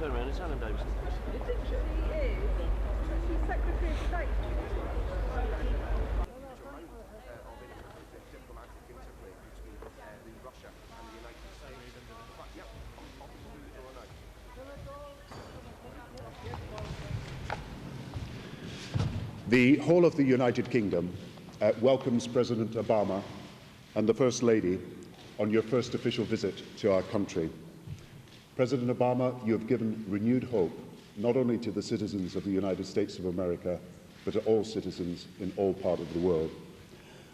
turn around and tell him, Davison. It literally is. She's Secretary of State. The whole of the United Kingdom welcomes President Obama and the First Lady on your first official visit to our country. President Obama, you have given renewed hope not only to the citizens of the United States of America, but to all citizens in all parts of the world.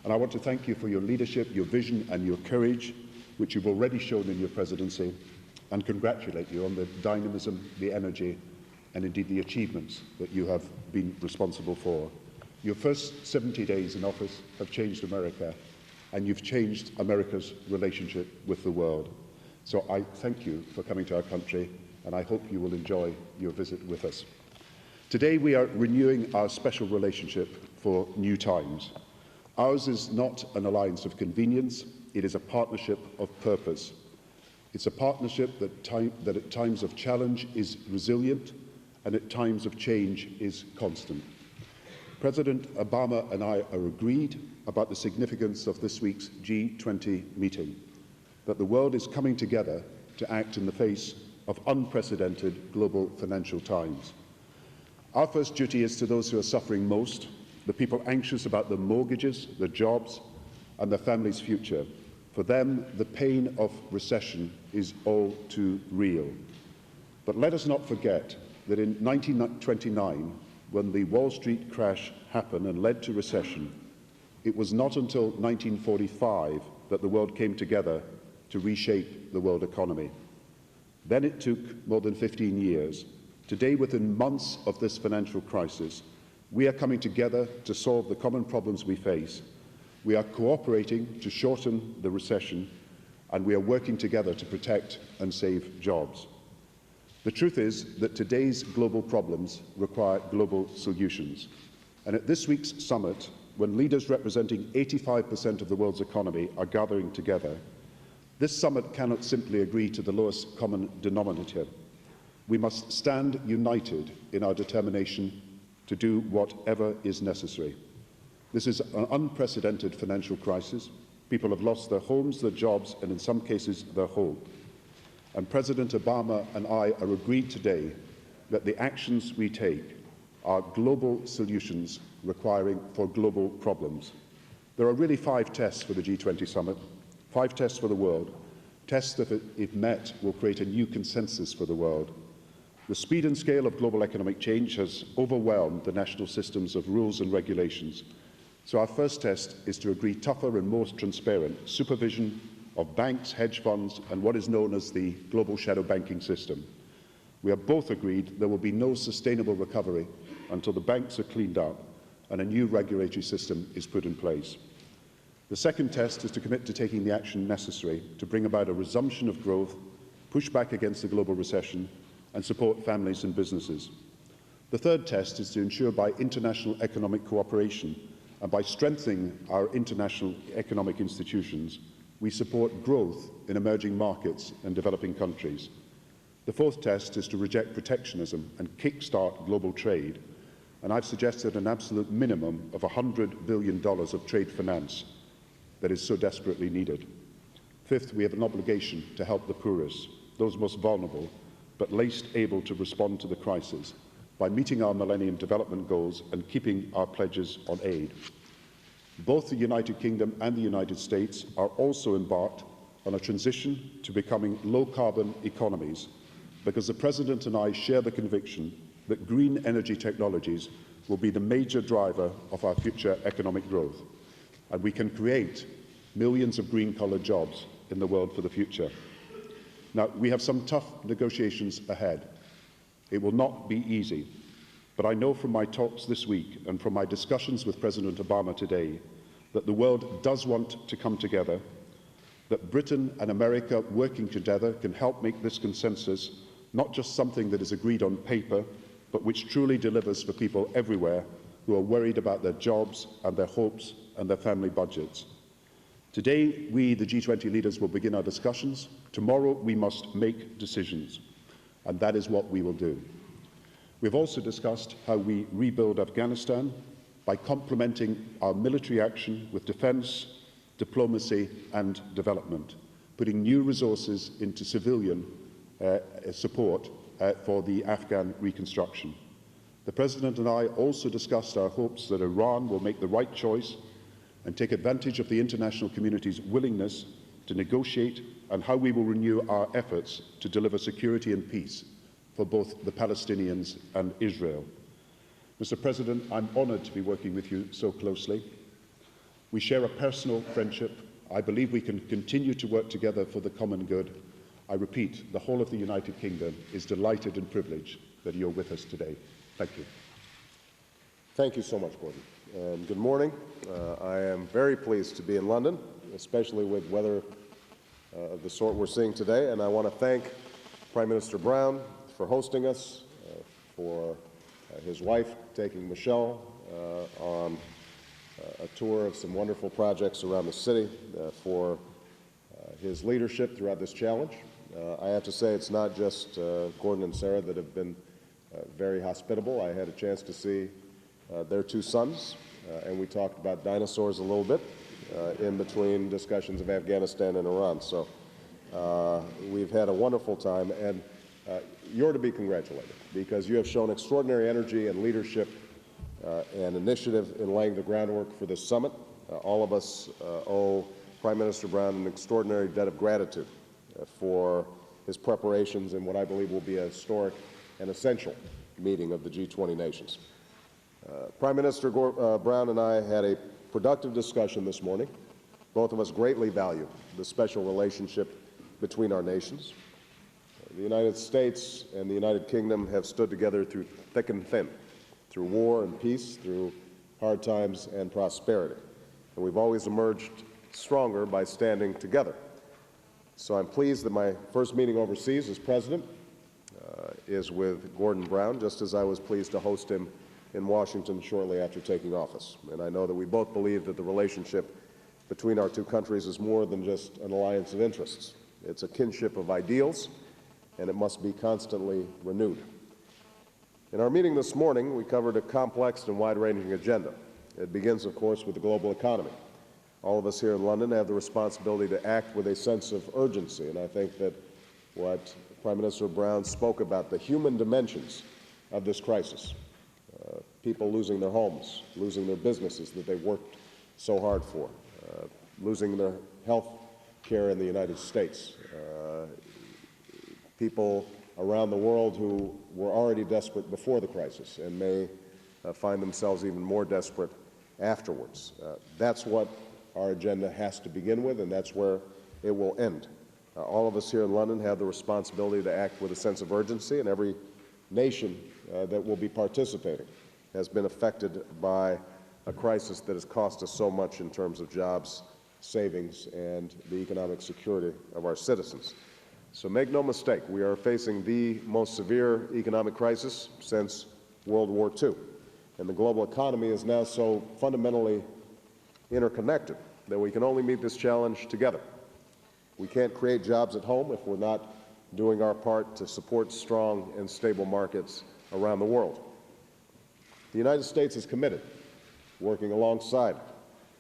And I want to thank you for your leadership, your vision and your courage, which you've already shown in your presidency, and congratulate you on the dynamism, the energy, and indeed the achievements that you have been responsible for. Your first 70 days in office have changed America, and you've changed America's relationship with the world. So I thank you for coming to our country, and I hope you will enjoy your visit with us. Today we are renewing our special relationship for new times. Ours is not an alliance of convenience, it is a partnership of purpose. It's a partnership that at times of challenge is resilient, and at times of change is constant. President Obama and I are agreed about the significance of this week's G-20 meeting, that the world is coming together to act in the face of unprecedented global financial times. Our first duty is to those who are suffering most, the people anxious about their mortgages, their jobs, and their family's future. For them, the pain of recession is all too real. But let us not forget that in 1929, when the Wall Street crash happened and led to recession, it was not until 1945 that the world came together to reshape the world economy. Then it took more than 15 years. Today, within months of this financial crisis, we are coming together to solve the common problems we face. We are cooperating to shorten the recession, and we are working together to protect and save jobs. The truth is that today's global problems require global solutions. And at this week's summit, when leaders representing 85% of the world's economy are gathering together, this summit cannot simply agree to the lowest common denominator. We must stand united in our determination to do whatever is necessary. This is an unprecedented financial crisis. People have lost their homes, their jobs, and in some cases, their hope. And President Obama and I are agreed today that the actions we take are global solutions requiring for global problems. There are really 5 tests for the G20 summit, 5 tests for the world, tests that, if met, will create a new consensus for the world. The speed and scale of global economic change has overwhelmed the national systems of rules and regulations. So our first test is to agree tougher and more transparent supervision of banks, hedge funds, and what is known as the global shadow banking system. We have both agreed there will be no sustainable recovery until the banks are cleaned up and a new regulatory system is put in place. The second test is to commit to taking the action necessary to bring about a resumption of growth, push back against the global recession, and support families and businesses. The third test is to ensure by international economic cooperation and by strengthening our international economic institutions, we support growth in emerging markets and developing countries. The fourth test is to reject protectionism and kickstart global trade, and I've suggested an absolute minimum of $100 billion of trade finance that is so desperately needed. Fifth, we have an obligation to help the poorest, those most vulnerable, but least able to respond to the crisis, by meeting our Millennium Development Goals and keeping our pledges on aid. Both the United Kingdom and the United States are also embarked on a transition to becoming low-carbon economies, because the President and I share the conviction that green energy technologies will be the major driver of our future economic growth, and we can create millions of green-collar jobs in the world for the future. Now, we have some tough negotiations ahead. It will not be easy, but I know from my talks this week and from my discussions with President Obama today that the world does want to come together, that Britain and America working together can help make this consensus not just something that is agreed on paper, but which truly delivers for people everywhere who are worried about their jobs and their hopes and their family budgets. Today, we, the G20 leaders, will begin our discussions. Tomorrow, we must make decisions. and that is what we will do. We've also discussed how we rebuild Afghanistan by complementing our military action with defence, diplomacy and development, putting new resources into civilian support for the Afghan reconstruction. The President and I also discussed our hopes that Iran will make the right choice and take advantage of the international community's willingness to negotiate, and how we will renew our efforts to deliver security and peace for both the Palestinians and Israel. Mr. President, I'm honoured to be working with you so closely. We share a personal friendship. I believe we can continue to work together for the common good. I repeat, the whole of the United Kingdom is delighted and privileged that you're with us today. Thank you. Thank you so much, Gordon. And good morning. I am very pleased to be in London, especially with weather of the sort we're seeing today. And I want to thank Prime Minister Brown for hosting us, for his wife taking Michelle on a tour of some wonderful projects around the city, for his leadership throughout this challenge. I have to say it's not just Gordon and Sarah that have been very hospitable. I had a chance to see their two sons, and we talked about dinosaurs a little bit in between discussions of Afghanistan and Iran. So we've had a wonderful time, and you're to be congratulated because you have shown extraordinary energy and leadership and initiative in laying the groundwork for this summit. All of us owe Prime Minister Brown an extraordinary debt of gratitude for his preparations in what I believe will be a historic and essential meeting of the G-20 nations. Prime Minister Brown and I had a productive discussion this morning. Both of us greatly value the special relationship between our nations. The United States and the United Kingdom have stood together through thick and thin, through war and peace, through hard times and prosperity. And we've always emerged stronger by standing together. So I'm pleased that my first meeting overseas as president is with Gordon Brown, just as I was pleased to host him in Washington shortly after taking office. And I know that we both believe that the relationship between our two countries is more than just an alliance of interests. It's a kinship of ideals, and it must be constantly renewed. In our meeting this morning, we covered a complex and wide-ranging agenda. It begins, of course, with the global economy. All of us here in London have the responsibility to act with a sense of urgency, and I think that what Prime Minister Brown spoke about, the human dimensions of this crisis, people losing their homes, losing their businesses that they worked so hard for, losing their health care in the United States, people around the world who were already desperate before the crisis and may find themselves even more desperate afterwards. That's what our agenda has to begin with, and that's where it will end. All of us here in London have the responsibility to act with a sense of urgency, and every nation that will be participating has been affected by a crisis that has cost us so much in terms of jobs, savings, and the economic security of our citizens. So make no mistake, we are facing the most severe economic crisis since World War II. And the global economy is now so fundamentally interconnected that we can only meet this challenge together. We can't create jobs at home if we're not doing our part to support strong and stable markets around the world. The United States is committed, working alongside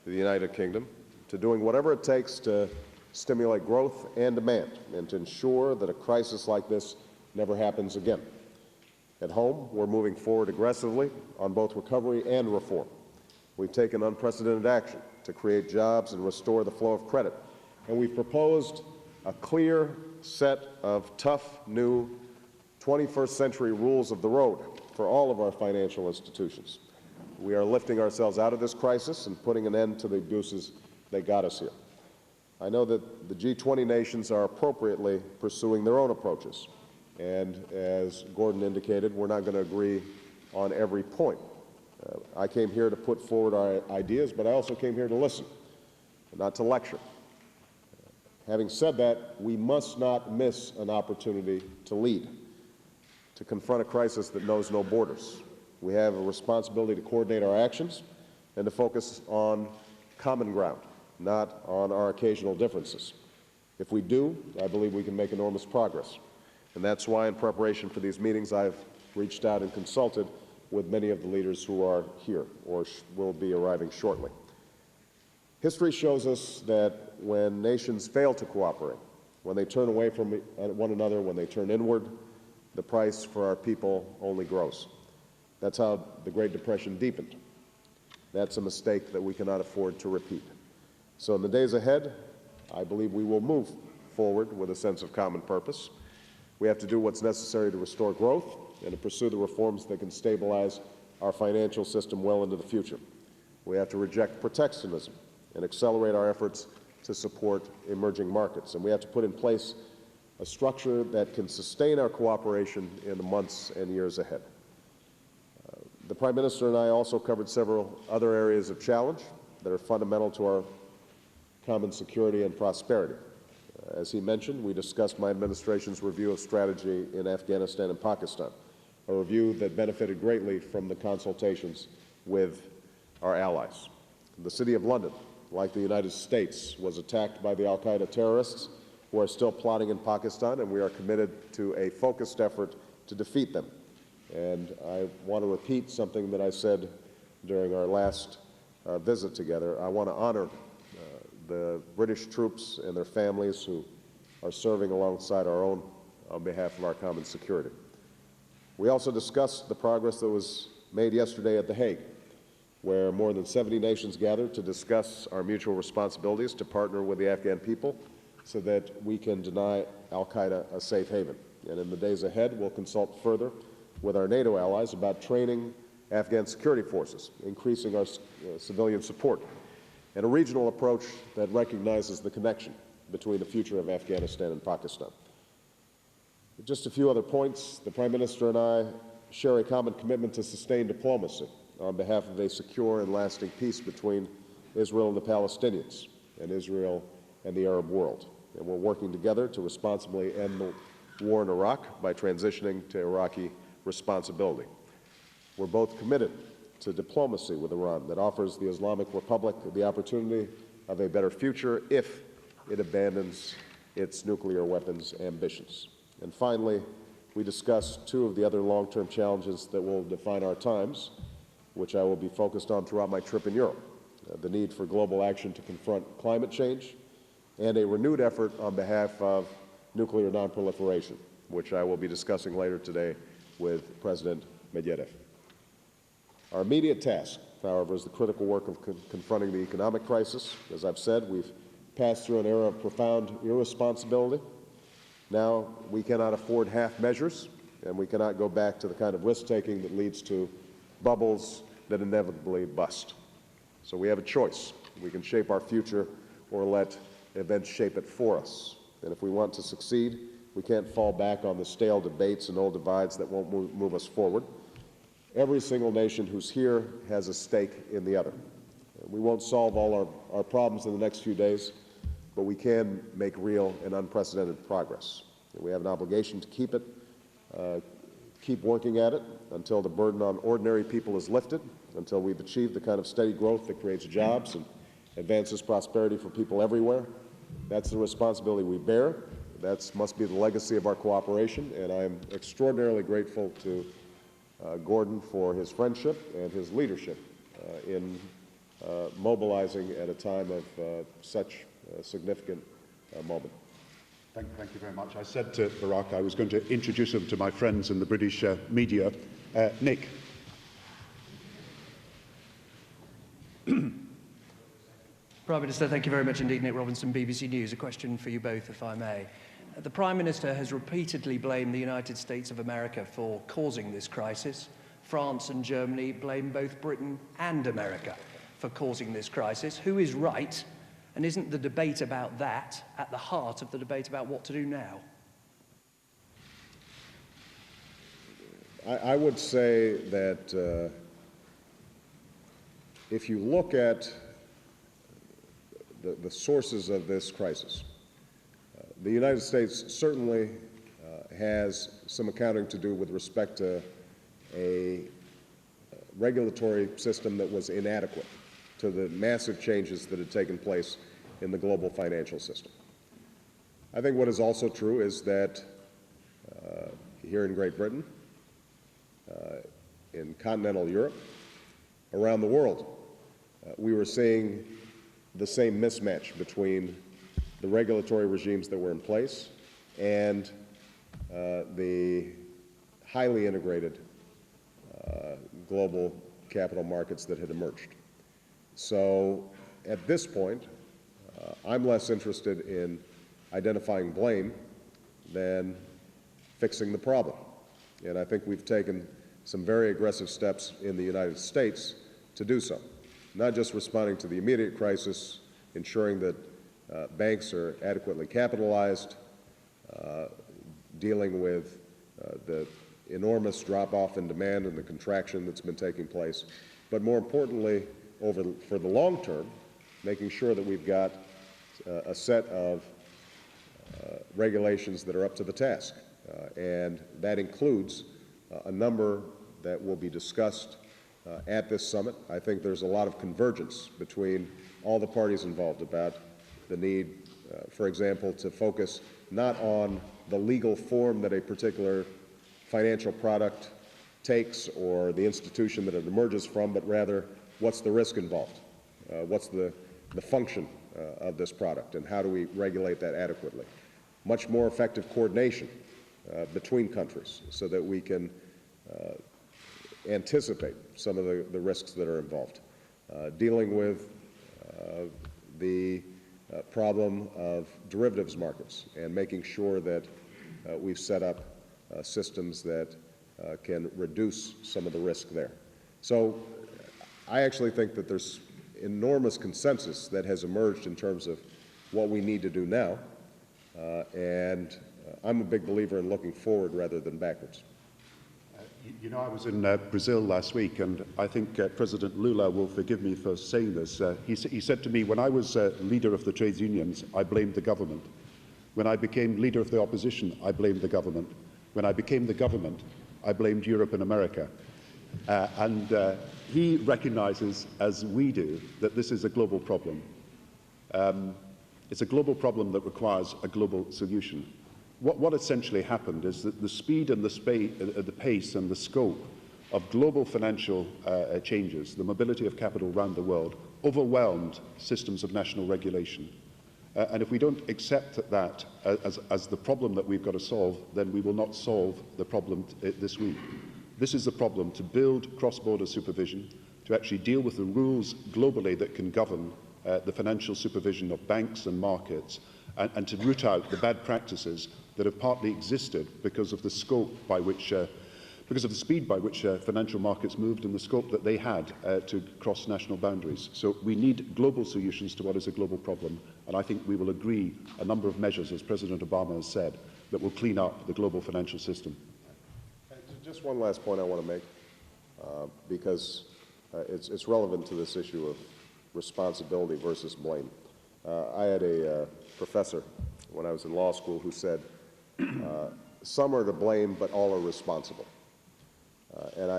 the United Kingdom, to doing whatever it takes to stimulate growth and demand and to ensure that a crisis like this never happens again. At home, we're moving forward aggressively on both recovery and reform. We've taken unprecedented action to create jobs and restore the flow of credit. And we've proposed a clear set of tough new 21st century rules of the road for all of our financial institutions. We are lifting ourselves out of this crisis and putting an end to the abuses that got us here. I know that the G20 nations are appropriately pursuing their own approaches. And as Gordon indicated, we're not going to agree on every point. I came here to put forward our ideas, but I also came here to listen, not to lecture. Having said that, we must not miss an opportunity to lead, to confront a crisis that knows no borders. We have a responsibility to coordinate our actions and to focus on common ground, not on our occasional differences. If we do, I believe we can make enormous progress. And that's why, in preparation for these meetings, I've reached out and consulted with many of the leaders who are here or will be arriving shortly. History shows us that when nations fail to cooperate, when they turn away from one another, when they turn inward, the price for our people only grows. That's how the Great Depression deepened. That's a mistake that we cannot afford to repeat. So in the days ahead, I believe we will move forward with a sense of common purpose. We have to do what's necessary to restore growth and to pursue the reforms that can stabilize our financial system well into the future. We have to reject protectionism and accelerate our efforts to support emerging markets. And we have to put in place a structure that can sustain our cooperation in the months and years ahead. The Prime Minister and I also covered several other areas of challenge that are fundamental to our common security and prosperity. As he mentioned, we discussed my administration's review of strategy in Afghanistan and Pakistan, a review that benefited greatly from the consultations with our allies. The City of London, like the United States, was attacked by the al-Qaeda terrorists who are still plotting in Pakistan, and we are committed to a focused effort to defeat them. And I want to repeat something that I said during our last visit together. I want to honor the British troops and their families who are serving alongside our own on behalf of our common security. We also discussed the progress that was made yesterday at The Hague, where more than 70 nations gathered to discuss our mutual responsibilities to partner with the Afghan people so that we can deny al-Qaeda a safe haven. And in the days ahead, we'll consult further with our NATO allies about training Afghan security forces, increasing our civilian support, and a regional approach that recognizes the connection between the future of Afghanistan and Pakistan. Just a few other points. The Prime Minister and I share a common commitment to sustain diplomacy on behalf of a secure and lasting peace between Israel and the Palestinians, and Israel and the Arab world. And we're working together to responsibly end the war in Iraq by transitioning to Iraqi responsibility. We're both committed to diplomacy with Iran that offers the Islamic Republic the opportunity of a better future if it abandons its nuclear weapons ambitions. And finally, we discussed two of the other long-term challenges that will define our times, which I will be focused on throughout my trip in Europe: the need for global action to confront climate change and a renewed effort on behalf of nuclear nonproliferation, which I will be discussing later today with President Medvedev. Our immediate task, however, is the critical work of confronting the economic crisis. As I've said, we've passed through an era of profound irresponsibility. Now we cannot afford half measures, and we cannot go back to the kind of risk-taking that leads to bubbles that inevitably bust. So we have a choice. We can shape our future or let events shape it for us. And if we want to succeed, we can't fall back on the stale debates and old divides that won't move us forward. Every single nation who's here has a stake in the other. We won't solve all our problems in the next few days, but we can make real and unprecedented progress. And we have an obligation to keep working at it until the burden on ordinary people is lifted, until we've achieved the kind of steady growth that creates jobs and advances prosperity for people everywhere. That's the responsibility we bear. That must be the legacy of our cooperation, and I am extraordinarily grateful to Gordon for his friendship and his leadership in mobilizing at a time of such a significant moment. Thank you very much. I said to Barack I was going to introduce him to my friends in the British media. Nick. Prime Minister, thank you very much indeed. Nick Robinson, BBC News. A question for you both, if I may. The Prime Minister has repeatedly blamed the United States of America for causing this crisis. France and Germany blame both Britain and America for causing this crisis. Who is right? And isn't the debate about that at the heart of the debate about what to do now? I would say that if you look at the sources of this crisis, the United States certainly has some accounting to do with respect to a regulatory system that was inadequate to the massive changes that had taken place in the global financial system. I think what is also true is that here in Great Britain, in continental Europe, around the world. We were seeing the same mismatch between the regulatory regimes that were in place and the highly integrated global capital markets that had emerged. So at this point, I'm less interested in identifying blame than fixing the problem. And I think we've taken some very aggressive steps in the United States to do so. Not just responding to the immediate crisis, ensuring that banks are adequately capitalized, dealing with the enormous drop-off in demand and the contraction that's been taking place, but more importantly, for the long term, making sure that we've got a set of regulations that are up to the task. And that includes a number that will be discussed at this summit. I think there's a lot of convergence between all the parties involved about the need, for example, to focus not on the legal form that a particular financial product takes or the institution that it emerges from, but rather what's the risk involved, what's the function of this product, and how do we regulate that adequately. Much more effective coordination between countries so that we can anticipate some of the risks that are involved. Dealing with the problem of derivatives markets and making sure that we've set up systems that can reduce some of the risk there. So I actually think that there's enormous consensus that has emerged in terms of what we need to do now, and I'm a big believer in looking forward rather than backwards. You know, I was in Brazil last week, and I think President Lula will forgive me for saying this. He said to me, when I was leader of the trades unions, I blamed the government. When I became leader of the opposition, I blamed the government. When I became the government, I blamed Europe and America. And he recognizes, as we do, that this is a global problem. It's a global problem that requires a global solution. What essentially happened is that the speed and the pace and the scope of global financial changes, the mobility of capital around the world, overwhelmed systems of national regulation. And if we don't accept that as the problem that we've got to solve, then we will not solve the problem this week. This is the problem: to build cross-border supervision, to actually deal with the rules globally that can govern the financial supervision of banks and markets, and to root out the bad practices that have partly existed because of the scope by which, because of the speed by which financial markets moved and the scope that they had to cross national boundaries. So we need global solutions to what is a global problem, and I think we will agree a number of measures, as President Obama has said, that will clean up the global financial system. Just one last point I want to make, because it's relevant to this issue of responsibility versus blame. I had a professor when I was in law school who said, some are to blame, but all are responsible. And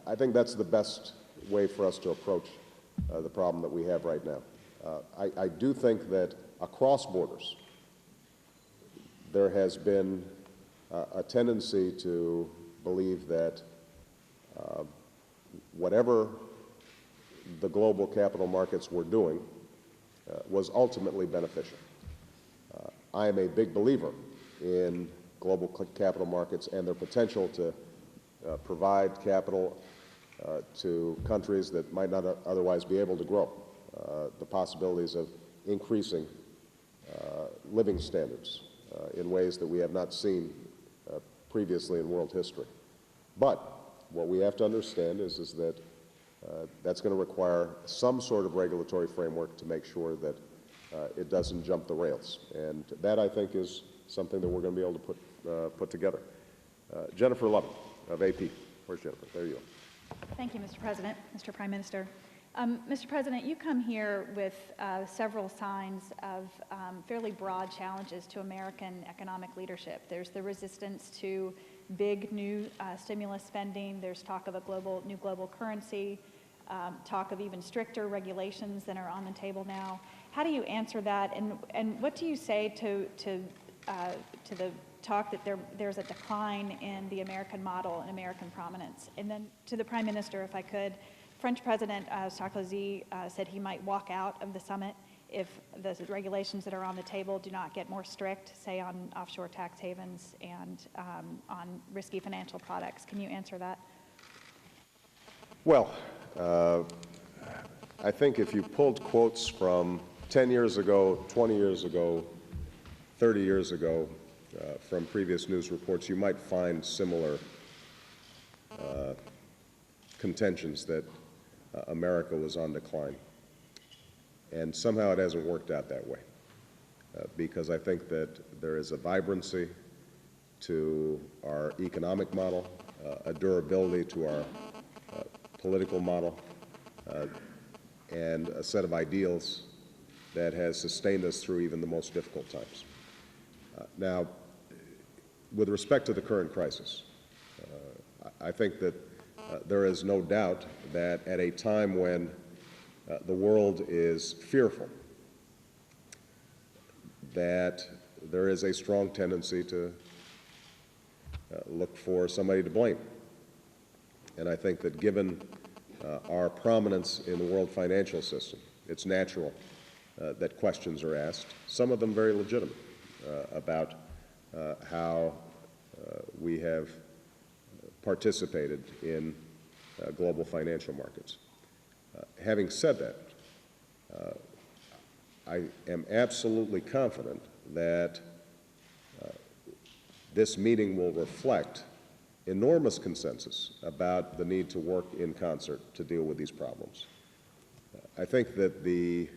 I think that's the best way for us to approach the problem that we have right now. I do think that across borders, there has been a tendency to believe that whatever the global capital markets were doing was ultimately beneficial. I am a big believer in global capital markets and their potential to provide capital to countries that might not otherwise be able to grow, the possibilities of increasing living standards in ways that we have not seen previously in world history. But what we have to understand is that that's going to require some sort of regulatory framework to make sure that it doesn't jump the rails. And that, I think, is something that we're going to be able to put together. Jennifer Lovett of AP. Where's Jennifer? There you go. Thank you, Mr. President, Mr. Prime Minister. Mr. President, you come here with several signs of fairly broad challenges to American economic leadership. There's the resistance to big new stimulus spending. There's talk of a new global currency, talk of even stricter regulations than are on the table now. How do you answer that? And what do you say to talk that there's a decline in the American model and American prominence. And then to the Prime Minister, if I could, French President Sarkozy said he might walk out of the summit if the regulations that are on the table do not get more strict, say on offshore tax havens and on risky financial products. Can you answer that? Well, I think if you pulled quotes from 10 years ago, 20 years ago, 30 years ago, from previous news reports, you might find similar contentions that America was on decline. And somehow it hasn't worked out that way, because I think that there is a vibrancy to our economic model, a durability to our political model, and a set of ideals that has sustained us through even the most difficult times. Now, with respect to the current crisis, I think that there is no doubt that at a time when the world is fearful, that there is a strong tendency to look for somebody to blame. And I think that given our prominence in the world financial system, it's natural that questions are asked, some of them very legitimate, about how we have participated in global financial markets. Having said that, I am absolutely confident that this meeting will reflect enormous consensus about the need to work in concert to deal with these problems. I think that the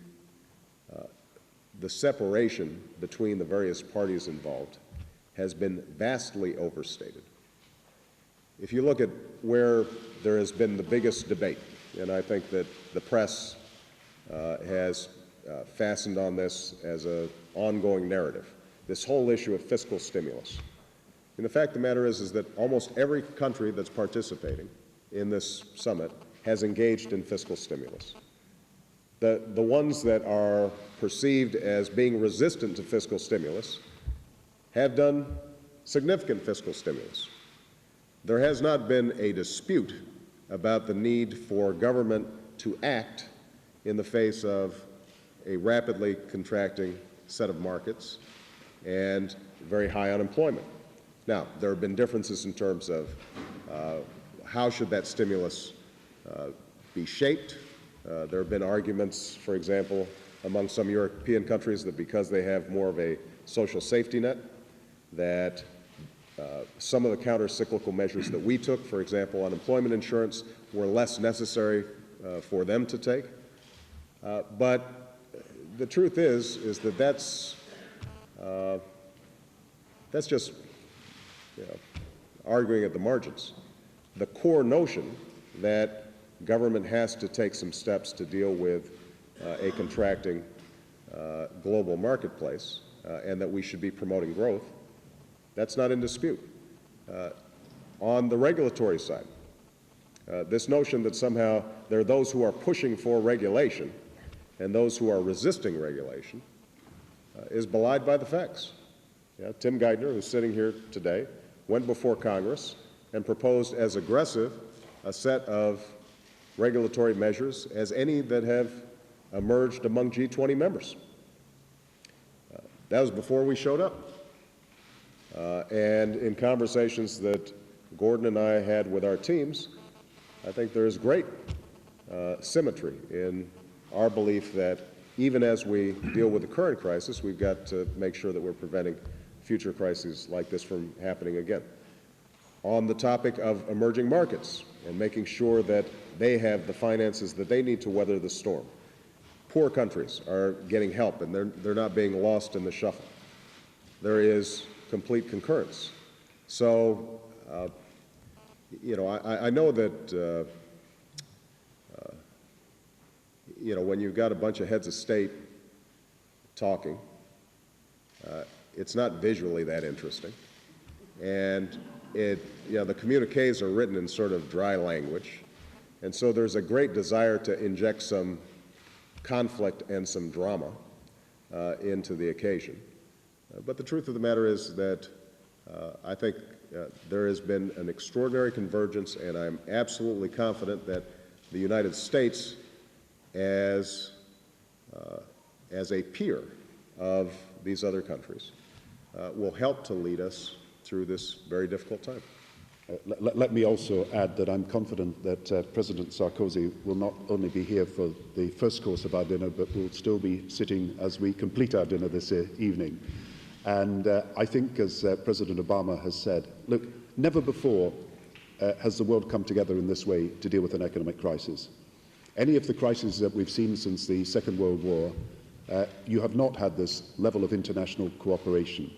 separation between the various parties involved has been vastly overstated. If you look at where there has been the biggest debate, and I think that the press has fastened on this as an ongoing narrative, this whole issue of fiscal stimulus. And the fact of the matter is that almost every country that's participating in this summit has engaged in fiscal stimulus. The ones that are perceived as being resistant to fiscal stimulus have done significant fiscal stimulus. There has not been a dispute about the need for government to act in the face of a rapidly contracting set of markets and very high unemployment. Now, there have been differences in terms of how should that stimulus be shaped. There have been arguments, for example, among some European countries that because they have more of a social safety net, that some of the counter-cyclical measures that we took, for example, unemployment insurance, were less necessary for them to take. But the truth is that that's just arguing at the margins. The core notion that government has to take some steps to deal with a contracting global marketplace and that we should be promoting growth, that's not in dispute. On the regulatory side, this notion that somehow there are those who are pushing for regulation and those who are resisting regulation is belied by the facts. Tim Geithner, who's sitting here today, went before Congress and proposed as aggressive a set of regulatory measures as any that have emerged among G-20 members. That was before we showed up. And in conversations that Gordon and I had with our teams, I think there is great symmetry in our belief that even as we deal with the current crisis, we've got to make sure that we're preventing future crises like this from happening again. On the topic of emerging markets and making sure that they have the finances that they need to weather the storm. Poor countries are getting help and they're not being lost in the shuffle. There is complete concurrence. So, I know that, when you've got a bunch of heads of state talking, it's not visually that interesting. And the communiques are written in sort of dry language. And so there's a great desire to inject some conflict and some drama into the occasion. But the truth of the matter is that I think there has been an extraordinary convergence, and I'm absolutely confident that the United States, as a peer of these other countries, will help to lead us through this very difficult time. Let me also add that I'm confident that President Sarkozy will not only be here for the first course of our dinner, but will still be sitting as we complete our dinner this evening. And I think, as President Obama has said, look, never before has the world come together in this way to deal with an economic crisis. Any of the crises that we've seen since the Second World War, you have not had this level of international cooperation.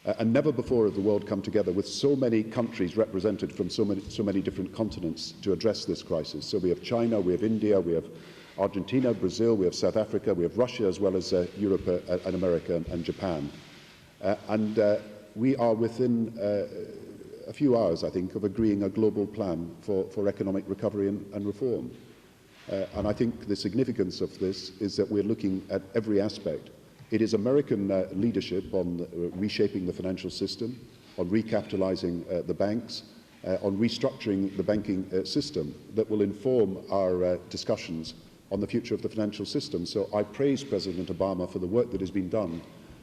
And never before has the world come together with so many countries represented from so many different continents to address this crisis. So we have China, we have India, we have Argentina, Brazil, we have South Africa, we have Russia, as well as Europe and America and Japan. And we are within a few hours, I think, of agreeing a global plan for economic recovery and reform. And I think the significance of this is that we're looking at every aspect. It is American leadership on reshaping the financial system, on recapitalizing the banks, on restructuring the banking system that will inform our discussions on the future of the financial system. So I praise President Obama for the work that has been done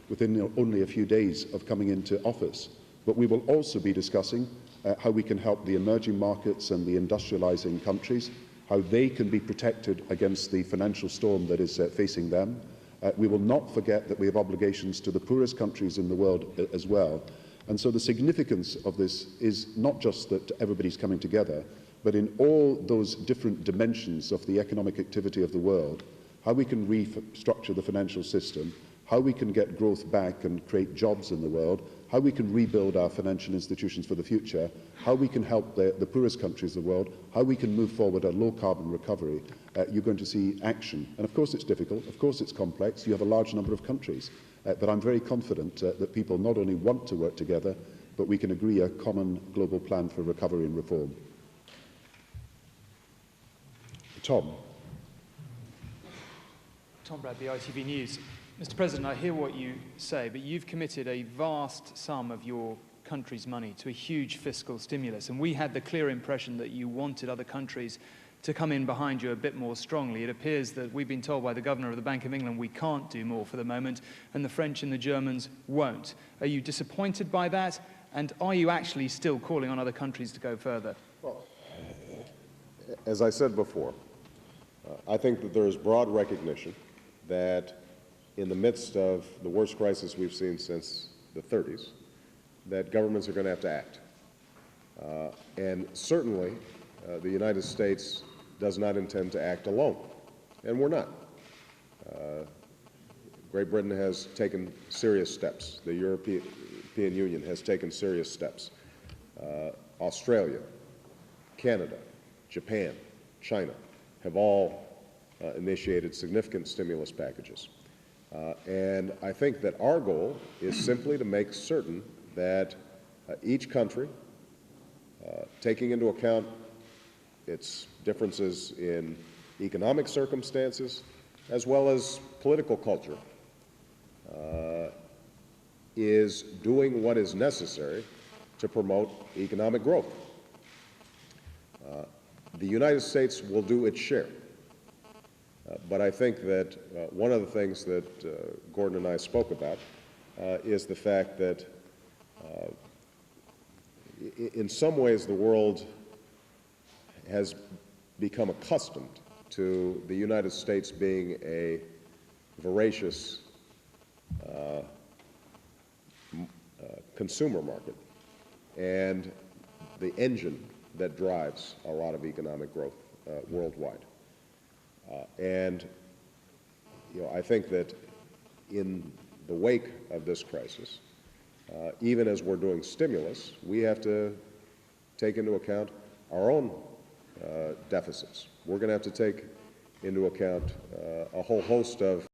within only a few days of coming into office. But we will also be discussing how we can help the emerging markets and the industrializing countries, how they can be protected against the financial storm that is facing them. We will not forget that we have obligations to the poorest countries in the world as well. And so the significance of this is not just that everybody's coming together, but in all those different dimensions of the economic activity of the world, how we can restructure the financial system, how we can get growth back and create jobs in the world, how we can rebuild our financial institutions for the future, how we can help the poorest countries of the world, how we can move forward a low-carbon recovery. You're going to see action. And of course it's difficult, of course it's complex, you have a large number of countries. But I'm very confident that people not only want to work together, but we can agree a common global plan for recovery and reform. Tom. Tom Bradley, ITV News. Mr. President, I hear what you say, but you've committed a vast sum of your country's money to a huge fiscal stimulus, and we had the clear impression that you wanted other countries to come in behind you a bit more strongly. It appears that we've been told by the Governor of the Bank of England we can't do more for the moment, and the French and the Germans won't. Are you disappointed by that, and are you actually still calling on other countries to go further? Well, as I said before, I think that there is broad recognition that in the midst of the worst crisis we've seen since the 30s, that governments are going to have to act. And certainly, the United States does not intend to act alone, and we're not. Great Britain has taken serious steps. The European Union has taken serious steps. Australia, Canada, Japan, China have all initiated significant stimulus packages. And I think that our goal is simply to make certain that each country, taking into account its differences in economic circumstances as well as political culture, is doing what is necessary to promote economic growth. The United States will do its share. But I think that one of the things that Gordon and I spoke about is the fact that in some ways the world has become accustomed to the United States being a voracious consumer market and the engine that drives a lot of economic growth worldwide. And I think that in the wake of this crisis, even as we're doing stimulus, we have to take into account our own deficits. We're going to have to take into account a whole host of